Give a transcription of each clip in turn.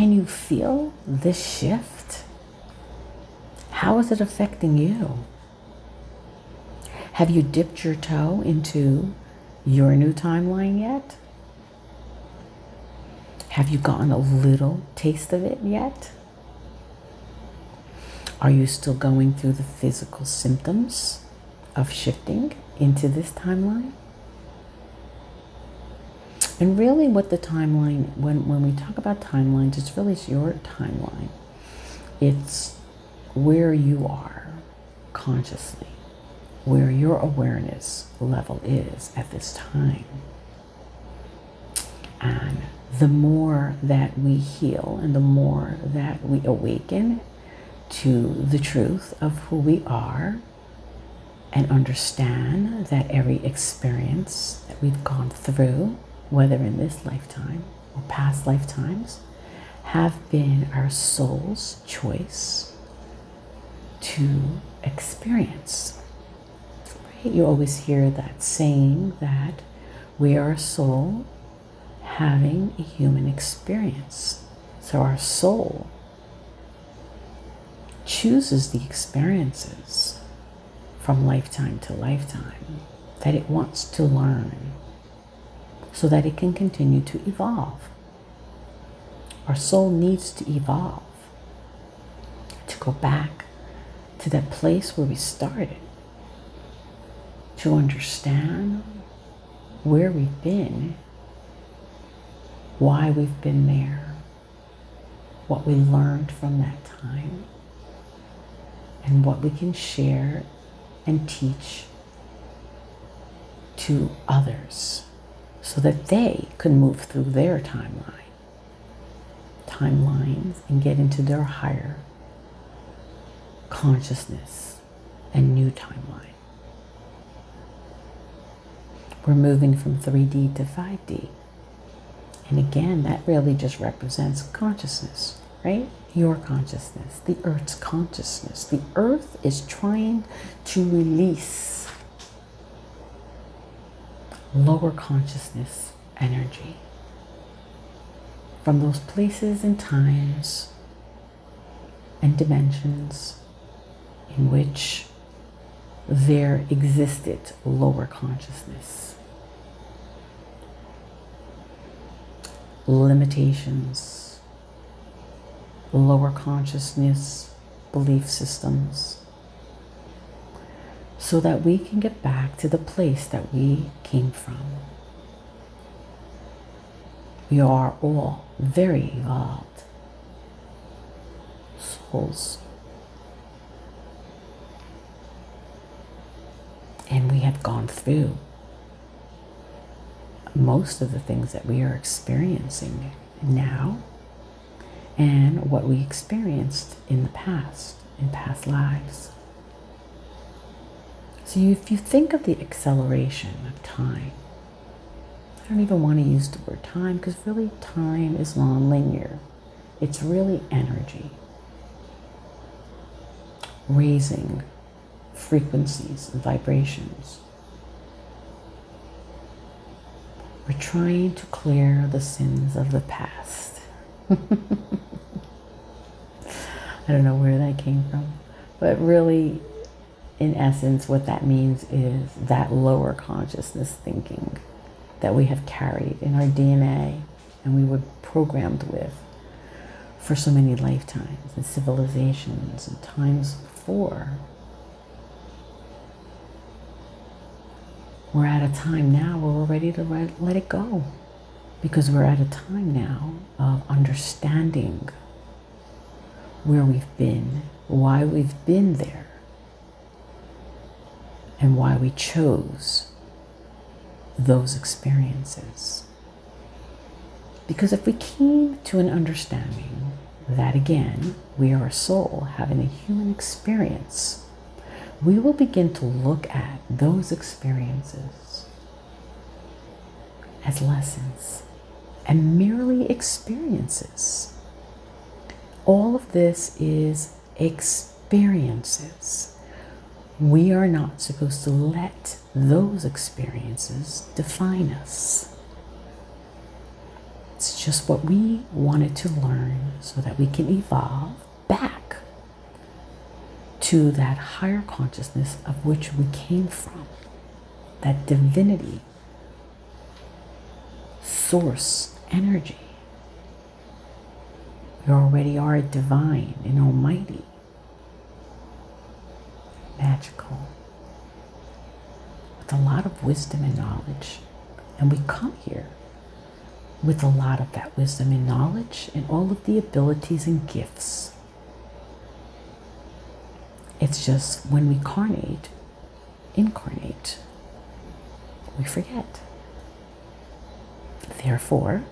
Can you feel this shift? How is it affecting you? Have you dipped your toe into your new timeline yet? Have you gotten a little taste of it yet? Are you still going through the physical symptoms of shifting into this timeline? And really what the timeline, when we talk about timelines, it's really your timeline. It's where you are consciously, where your awareness level is at this time. And the more that we heal and the more that we awaken to the truth of who we are and understand that every experience that we've gone through, whether in this lifetime or past lifetimes, have been our soul's choice to experience. Right? You always hear that saying that we are a soul having a human experience. So our soul chooses the experiences from lifetime to lifetime that it wants to learn so that it can continue to evolve. Our soul needs to evolve, to go back to that place where we started, to understand where we've been, why we've been there, what we learned from that time, and what we can share and teach to others so that they can move through their timelines and get into their higher consciousness and new timeline. We're moving from 3D to 5D. And again, that really just represents consciousness, right? Your consciousness, the Earth's consciousness. The Earth is trying to release lower consciousness energy from those places and times and dimensions in which there existed lower consciousness, limitations, lower consciousness, belief systems, so that we can get back to the place that we came from. We are all very evolved souls. And we have gone through most of the things that we are experiencing now and what we experienced in the past, in past lives. So if you think of the acceleration of time, I don't even want to use the word time because really time is non-linear. It's really energy raising frequencies and vibrations. We're trying to clear the sins of the past. I don't know where that came from, but really, in essence, what that means is that lower consciousness thinking that we have carried in our DNA and we were programmed with for so many lifetimes and civilizations and times before. We're at a time now where we're ready to let it go, because we're at a time now of understanding where we've been, why we've been there, and why we chose those experiences. Because if we came to an understanding that, again, we are a soul having a human experience, we will begin to look at those experiences as lessons and merely experiences. All of this is experiences. We are not supposed to let those experiences define us. It's just what we wanted to learn so that we can evolve back to that higher consciousness of which we came from, that divinity, source energy. We already are divine and almighty, magical, with a lot of wisdom and knowledge. And we come here with a lot of that wisdom and knowledge and all of the abilities and gifts. It's just when we incarnate, we forget. Therefore,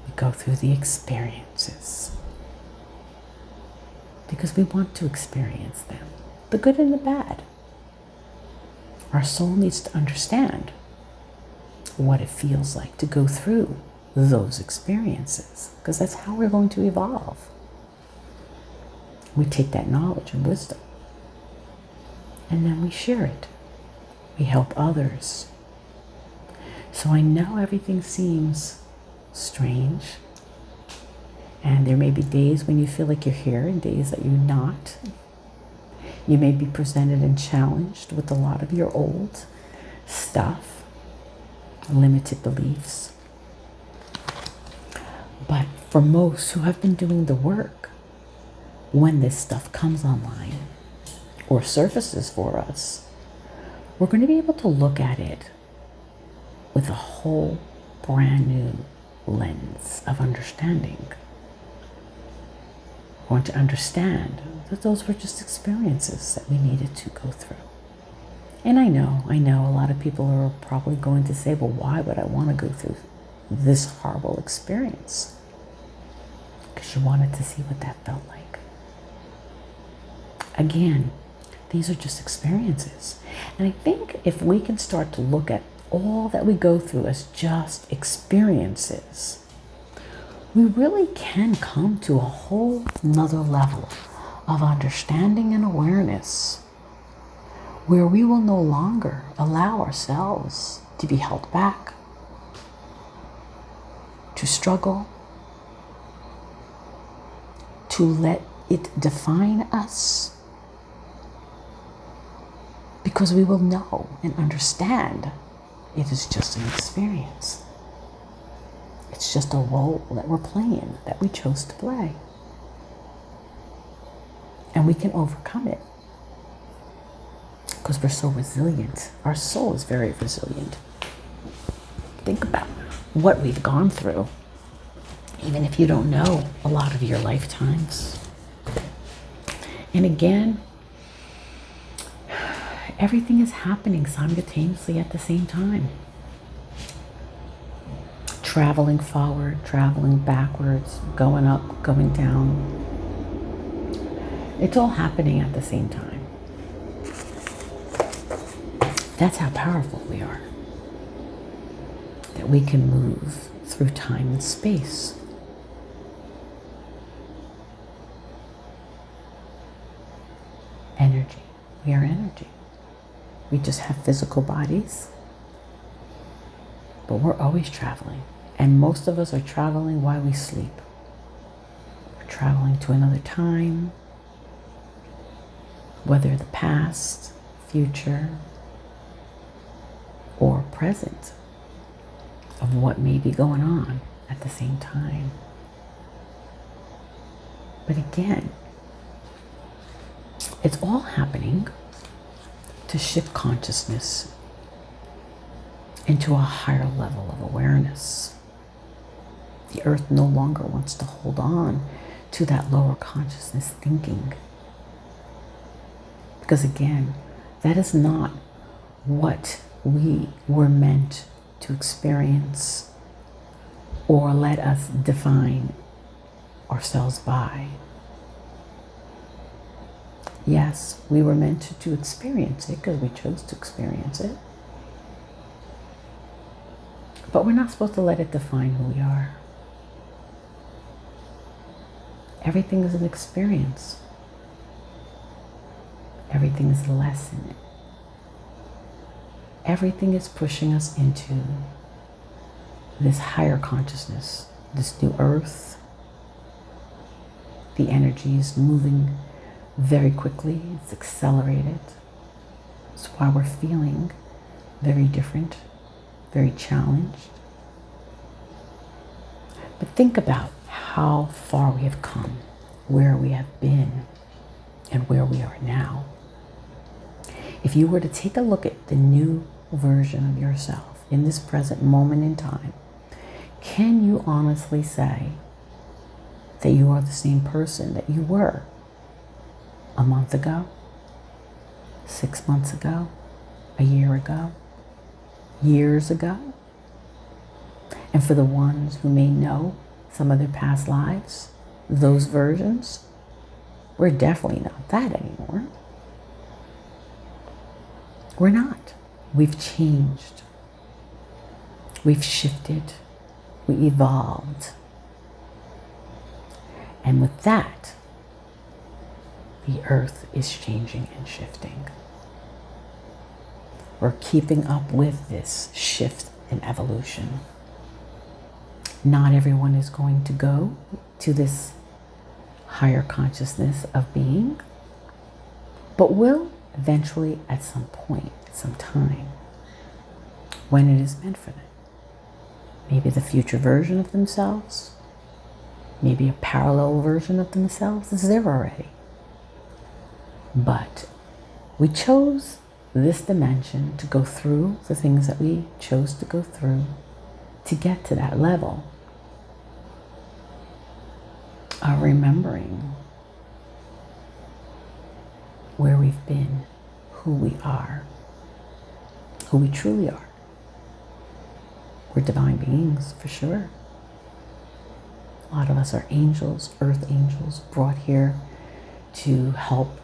we go through the experiences because we want to experience them, the good and the bad. Our soul needs to understand what it feels like to go through those experiences, because that's how we're going to evolve. We take that knowledge and wisdom and then we share it. We help others. So I know everything seems strange, and there may be days when you feel like you're here and days that you're not. You may be presented and challenged with a lot of your old stuff, limited beliefs. But for most who have been doing the work, when this stuff comes online or surfaces for us, we're going to be able to look at it with a whole brand new lens of understanding. We're going to understand that those were just experiences that we needed to go through. And I know a lot of people are probably going to say, well, why would I want to go through this horrible experience? Because you wanted to see what that felt like. Again, these are just experiences. And I think if we can start to look at all that we go through as just experiences, we really can come to a whole nother level of understanding and awareness, where we will no longer allow ourselves to be held back, to struggle, to let it define us, because we will know and understand it is just an experience. It's just a role that we're playing, that we chose to play. And we can overcome it because we're so resilient. Our soul is very resilient. Think about what we've gone through, even if you don't know a lot of your lifetimes. And again, everything is happening simultaneously at the same time. Traveling forward, traveling backwards, going up, going down. It's all happening at the same time. That's how powerful we are. That we can move through time and space. Energy. We are energy. We just have physical bodies, but we're always traveling. And most of us are traveling while we sleep. We're traveling to another time, whether the past, future, or present of what may be going on at the same time. But again, it's all happening to shift consciousness into a higher level of awareness. The earth no longer wants to hold on to that lower consciousness thinking. Because again, that is not what we were meant to experience or let us define ourselves by. Yes, we were meant to experience it because we chose to experience it. But we're not supposed to let it define who we are. Everything is an experience. Everything is a lesson. Everything is pushing us into this higher consciousness, this new earth, The energy is moving very quickly. It's accelerated. That's why we're feeling very different, very challenged. But think about how far we have come, where we have been, and where we are now. If you were to take a look at the new version of yourself in this present moment in time, can you honestly say that you are the same person that you were a month ago, 6 months ago, a year ago, years ago? And for the ones who may know some of their past lives, those versions, we're definitely not that anymore. We're not. We've changed. We've shifted. We evolved. And with that, the earth is changing and shifting. We're keeping up with this shift in evolution. Not everyone is going to go to this higher consciousness of being, but will eventually at some point, some time, when it is meant for them. Maybe the future version of themselves, maybe a parallel version of themselves is there already. But we chose this dimension to go through the things that we chose to go through to get to that level of remembering where we've been, who we are, who we truly are. We're divine beings for sure. A lot of us are angels, earth angels, brought here to help